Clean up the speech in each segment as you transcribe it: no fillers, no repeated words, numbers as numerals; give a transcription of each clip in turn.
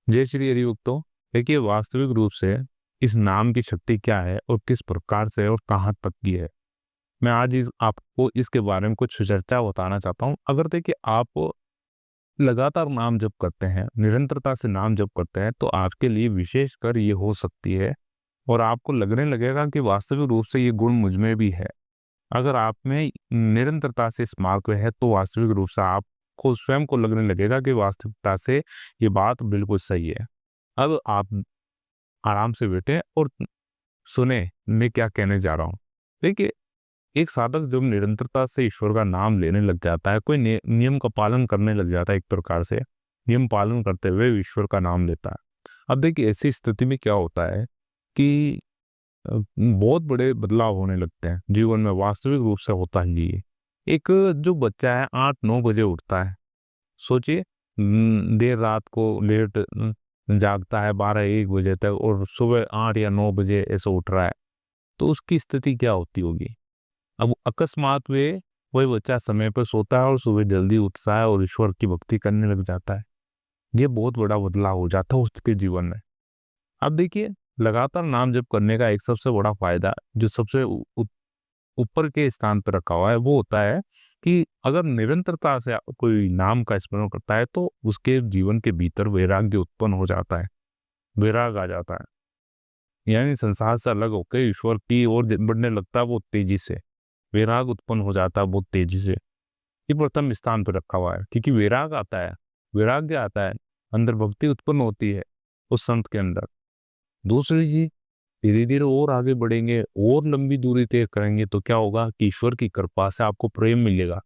जय श्री हरिभक्तों। देखिए, वास्तविक रूप से इस नाम की शक्ति क्या है और किस प्रकार से और कहाँ तक की है, मैं आज आपको इसके बारे में कुछ चर्चा बताना चाहता हूँ। अगर देखिए, आप लगातार नाम जप करते हैं, निरंतरता से नाम जप करते हैं, तो आपके लिए विशेषकर ये हो सकती है और आपको लगने लगेगा कि वास्तविक रूप से ये गुण मुझ में भी है। अगर आप में निरंतरता से इस मार्ग में है, तो वास्तविक रूप से आपको स्वयं को लगने लगेगा कि वास्तविकता से ये बात बिल्कुल सही है। अब आप आराम से बैठे और सुने मैं क्या कहने जा रहा हूँ। देखिए, एक साधक जब निरंतरता से ईश्वर का नाम लेने लग जाता है, कोई नियम का पालन करने लग जाता है, एक प्रकार से नियम पालन करते हुए ईश्वर का नाम लेता है। अब देखिए, ऐसी स्थिति में क्या होता है कि बहुत बड़े बदलाव होने लगते हैं जीवन में। वास्तविक रूप से होता ही ये। एक जो बच्चा है 8-9 बजे उठता है, सोचिए, देर रात को लेट जागता है 12-1 बजे तक और सुबह 8 या 9 बजे ऐसे उठ रहा है, तो उसकी स्थिति क्या होती होगी। अब अकस्मात में वही बच्चा समय पर सोता है और सुबह जल्दी उठता है और ईश्वर की भक्ति करने लग जाता है। ये बहुत बड़ा बदलाव हो जाता है उसके जीवन में। अब देखिए, लगातार नाम जप करने का एक सबसे बड़ा फायदा जो सबसे ऊपर के स्थान पर रखा हुआ है, वो होता है कि अगर निरंतरता से कोई नाम का स्मरण करता है, तो उसके जीवन के भीतर वैराग्य उत्पन्न हो जाता है, वैराग आ जाता है। यानी संसार से अलग होकर ईश्वर की ओर बढ़ने लगता है वो तेजी से। वैराग उत्पन्न हो जाता है बहुत तेजी से। ये प्रथम स्थान पर रखा हुआ है, क्योंकि वैराग आता है, वैराग्य आता है, अंदर भक्ति उत्पन्न होती है उस संत के अंदर। दूसरी चीज, धीरे धीरे और आगे बढ़ेंगे और लंबी दूरी तय करेंगे तो क्या होगा कि ईश्वर की कृपा से आपको प्रेम मिलेगा।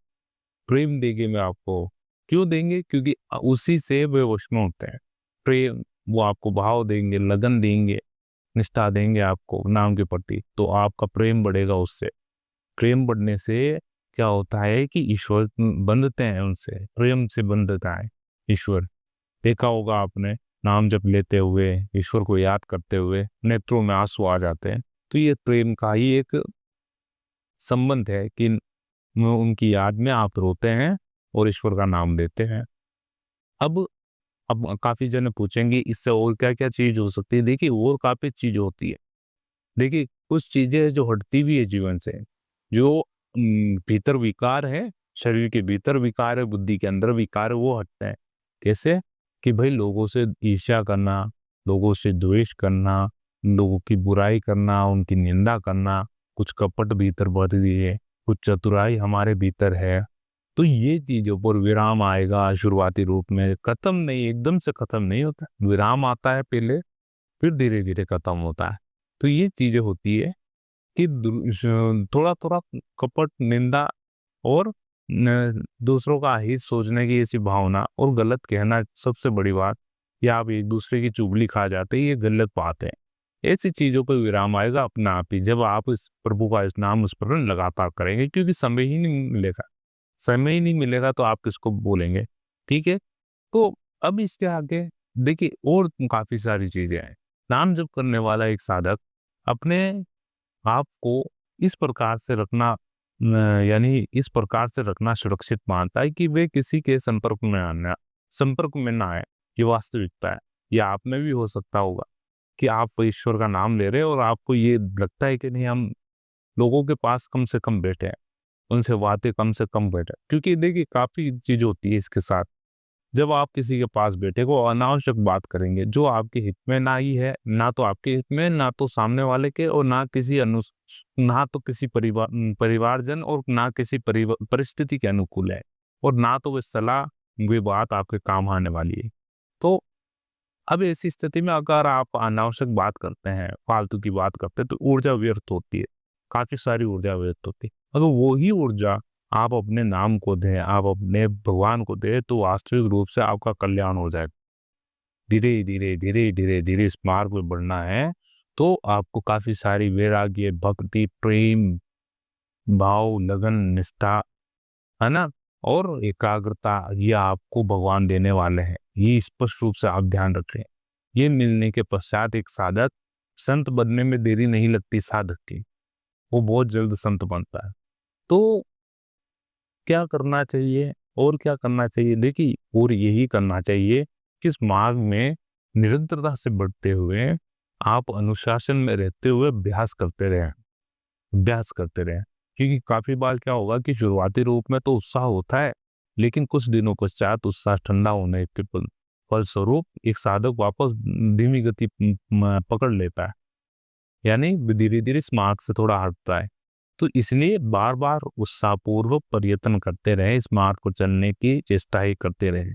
प्रेम देंगे मैं आपको, क्यों देंगे, क्योंकि उसी से वे वश में होते हैं। प्रेम, वो आपको भाव देंगे, लगन देंगे, निष्ठा देंगे आपको नाम के प्रति, तो आपका प्रेम बढ़ेगा उससे। प्रेम बढ़ने से क्या होता है कि ईश्वर बंधते हैं, उनसे प्रेम से बंधता है ईश्वर। देखा होगा आपने, नाम जप लेते हुए, ईश्वर को याद करते हुए नेत्रों में आंसू आ जाते हैं, तो ये प्रेम का ही एक संबंध है कि उनकी याद में आप रोते हैं और ईश्वर का नाम लेते हैं। अब काफी जने पूछेंगे इससे और क्या क्या चीज हो सकती है। देखिए, और काफी चीज होती है। देखिए, कुछ चीजें जो हटती भी है जीवन से, जो भीतर विकार है, शरीर के भीतर विकार है, बुद्धि के अंदर विकार है, वो हटते हैं। कैसे? कि भाई, लोगों से ईर्ष्या करना, लोगों से द्वेष करना, लोगों की बुराई करना, उनकी निंदा करना, कुछ कपट भीतर बढ़ रही है, कुछ चतुराई हमारे भीतर है, तो ये चीजों पर विराम आएगा शुरुआती रूप में। खत्म नहीं, एकदम से खत्म नहीं होता, विराम आता है पहले, फिर धीरे धीरे खत्म होता है। तो ये चीजें होती है कि थोड़ा थोड़ा कपट, निंदा और दूसरों का हित सोचने की ऐसी भावना और गलत कहना, सबसे बड़ी बात, या आप एक दूसरे की चुगली खा जाते हैं, ये गलत बात है। ऐसी चीजों पर विराम आएगा अपना आप ही, जब आप इस प्रभु का इस नाम स्मरण लगातार करेंगे, क्योंकि समय ही नहीं मिलेगा। समय ही नहीं मिलेगा तो आप किसको बोलेंगे। ठीक है, तो अब इसके आगे देखिए, और काफी सारी चीजें हैं। नाम जप करने वाला एक साधक अपने आप को इस प्रकार से रखना, यानी इस प्रकार से रखना सुरक्षित मानता है कि वे किसी के संपर्क में ना आए। ये वास्तविकता है। ये आप में भी हो सकता होगा कि आप ईश्वर का नाम ले रहे हैं और आपको ये लगता है कि नहीं, हम लोगों के पास कम से कम बैठे हैं, उनसे बातें कम से कम बैठे, क्योंकि देखिए काफी चीज होती है इसके साथ। जब आप किसी के पास बैठे को अनावश्यक बात करेंगे जो आपके हित में ना ही है, ना तो आपके हित में, ना तो सामने वाले के, और ना तो किसी परिवारजन, और ना किसी परिस्थिति के अनुकूल है, और ना तो वे सलाह, वे बात आपके काम आने वाली है। तो अब ऐसी स्थिति में अगर आप अनावश्यक बात करते हैं, फालतू की बात करते हैं, तो ऊर्जा व्यर्थ होती है, काफी सारी ऊर्जा व्यर्थ होती है। अगर वो ही ऊर्जा आप अपने नाम को दें, आप अपने भगवान को दें, तो वास्तविक रूप से आपका कल्याण हो जाएगा। धीरे धीरे धीरे धीरे धीरे इस मार्ग में बढ़ना है, तो आपको काफी सारी वैराग्य, भक्ति, प्रेम, भाव, लगन, निष्ठा, है ना, और एकाग्रता, ये आपको भगवान देने वाले हैं। ये स्पष्ट रूप से आप ध्यान रखें। ये मिलने के पश्चात एक साधक संत बनने में देरी नहीं लगती साधक की, वो बहुत जल्द संत बनता है। तो क्या करना चाहिए और क्या करना चाहिए? देखिए, और यही करना चाहिए कि इस मार्ग में निरंतरता से बढ़ते हुए आप अनुशासन में रहते हुए अभ्यास करते रहें। क्योंकि काफी बार क्या होगा कि शुरुआती रूप में तो उत्साह होता है, लेकिन कुछ दिनों पश्चात उत्साह ठंडा होने के फलस्वरूप एक साधक वापस धीमी गति पकड़ लेता है, यानी धीरे धीरे इस मार्ग से थोड़ा हटता है। तो इसलिए बार बार उत्साहपूर्वक प्रयत्न करते रहे, इस मार्ग को चलने की चेष्टा ही करते रहे।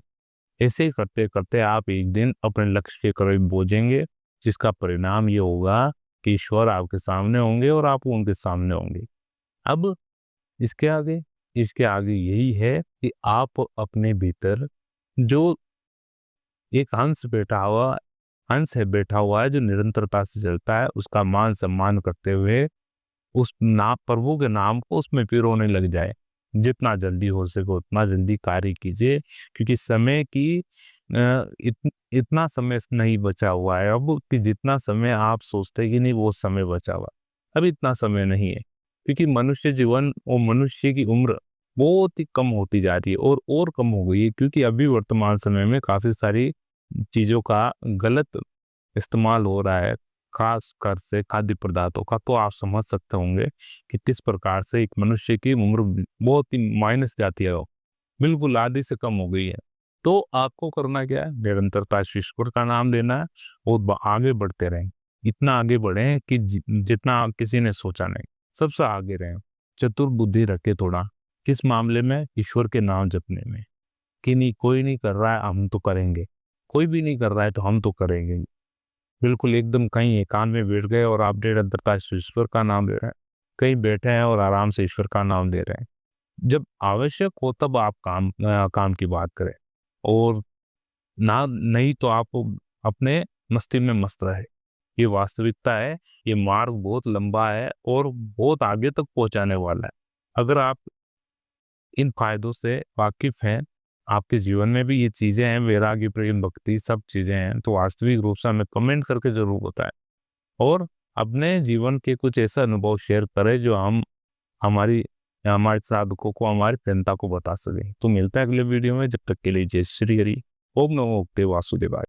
ऐसे करते करते आप एक दिन अपने लक्ष्य के करीब पहुंचेंगे, जिसका परिणाम ये होगा कि ईश्वर आपके सामने होंगे और आप उनके सामने होंगे। अब इसके आगे यही है कि आप अपने भीतर जो एक हंस है बैठा हुआ है जो निरंतरता से चलता है, उसका मान सम्मान करते हुए उस नाम प्रभु के नाम को उसमें पिरोने लग जाए। जितना जल्दी हो सके उतना जल्दी कार्य कीजिए, क्योंकि समय की इतना समय नहीं बचा हुआ है अब कि जितना समय आप सोचते कि नहीं वो समय बचा हुआ, अब इतना समय नहीं है। क्योंकि मनुष्य जीवन और मनुष्य की उम्र बहुत ही कम होती जा रही है और कम हो गई है, क्योंकि अभी वर्तमान समय में काफी सारी चीजों का गलत इस्तेमाल हो रहा है, खास कर से खाद्य पदार्थों का। तो आप समझ सकते होंगे कि किस प्रकार से एक मनुष्य की उम्र बहुत ही माइनस जाती है, बिल्कुल आधी से कम हो गई है। तो आपको करना क्या है, निरंतरता से ईश्वर का नाम लेना है और आगे बढ़ते रहें। इतना आगे बढ़े कि जितना किसी ने सोचा नहीं, सबसे आगे रहें। चतुर बुद्धि रखे थोड़ा, किस मामले में, ईश्वर के नाम जपने में, कि नहीं कोई नहीं कर रहा है हम तो करेंगे, कोई भी नहीं कर रहा है तो हम तो करेंगे। बिल्कुल एकदम कहीं एकांत में बैठ गए और आप निरंतरता से ईश्वर का नाम ले रहे हैं, कहीं बैठे हैं और आराम से ईश्वर का नाम ले रहे हैं। जब आवश्यक हो तब आप काम की बात करें, और ना नहीं तो आप अपने मस्ती में मस्त रहे। ये वास्तविकता है, ये मार्ग बहुत लंबा है और बहुत आगे तक पहुंचाने वाला है। अगर आप इन फायदों से वाकिफ हैं, आपके जीवन में भी ये चीजें हैं, वैराग्य, प्रेम, भक्ति, सब चीजें हैं, तो वास्तविक रूप से हमें कमेंट करके जरूर बताएं और अपने जीवन के कुछ ऐसा अनुभव शेयर करें जो हम हमारी हमारे साधकों को, हमारी जनता को बता सकें। तो मिलता है अगले वीडियो में, जब तक के लिए जय श्री हरि। ओम नमो भगवते वासुदेवाय।